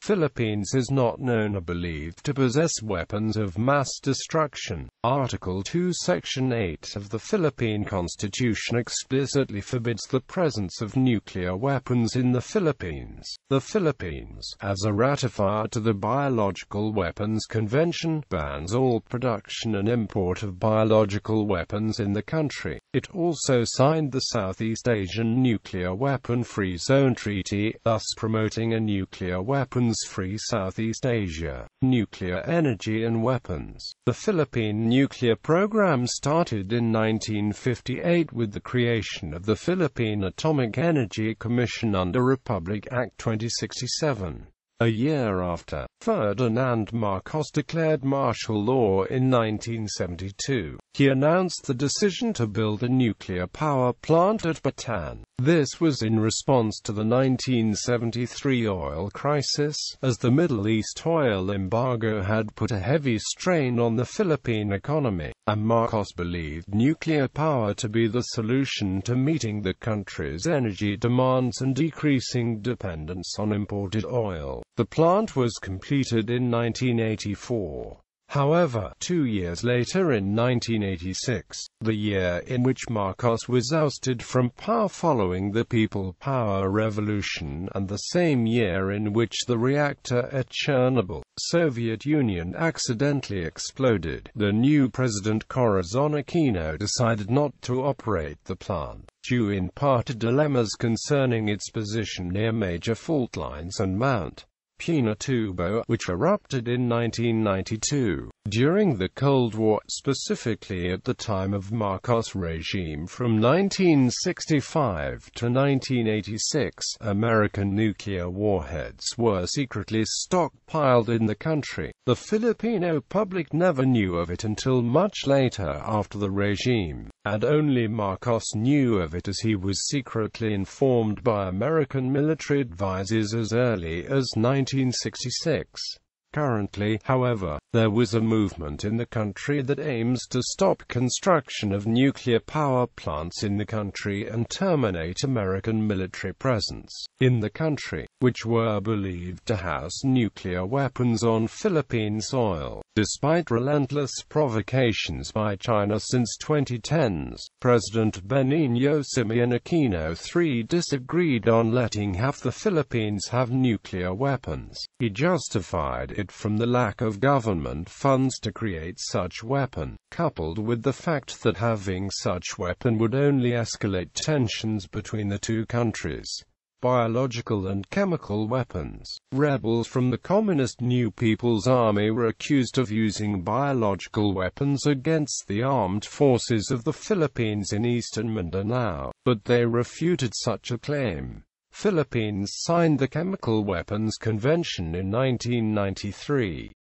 Philippines is not known or believed to possess weapons of mass destruction. Article 2 Section 8 of the Philippine Constitution explicitly forbids the presence of nuclear weapons in the Philippines. The Philippines, as a ratifier to the Biological Weapons Convention, bans all production and import of biological weapons in the country. It also signed the Southeast Asian Nuclear Weapon-Free Zone Treaty, thus promoting a nuclear weapons-free Southeast Asia. Nuclear energy and weapons. The Philippine nuclear program started in 1958 with the creation of the Philippine Atomic Energy Commission under Republic Act 2067. A year after, Ferdinand Marcos declared martial law in 1972. He announced the decision to build a nuclear power plant at Bataan. This was in response to the 1973 oil crisis, as the Middle East oil embargo had put a heavy strain on the Philippine economy, and Marcos believed nuclear power to be the solution to meeting the country's energy demands and decreasing dependence on imported oil. The plant was completed in 1984. However, 2 years later in 1986, the year in which Marcos was ousted from power following the People Power Revolution, and the same year in which the reactor at Chernobyl, Soviet Union accidentally exploded, the new President Corazon Aquino decided not to operate the plant, due in part to dilemmas concerning its position near major fault lines and Mount Pinatubo, which erupted in 1992. During the Cold War, specifically at the time of Marcos' regime from 1965 to 1986, American nuclear warheads were secretly stockpiled in the country. The Filipino public never knew of it until much later after the regime, and only Marcos knew of it as he was secretly informed by American military advisors as early as 1966. Currently, however, there was a movement in the country that aims to stop construction of nuclear power plants in the country and terminate American military presence in the country, which were believed to house nuclear weapons on Philippine soil. Despite relentless provocations by China since 2010s, President Benigno Simeon Aquino III disagreed on letting half the Philippines have nuclear weapons. He justified it from the lack of government funds to create such weapon, coupled with the fact that having such weapon would only escalate tensions between the two countries. Biological and chemical weapons. Rebels from the Communist New People's Army were accused of using biological weapons against the armed forces of the Philippines in eastern Mindanao, but they refuted such a claim. Philippines signed the Chemical Weapons Convention in 1993.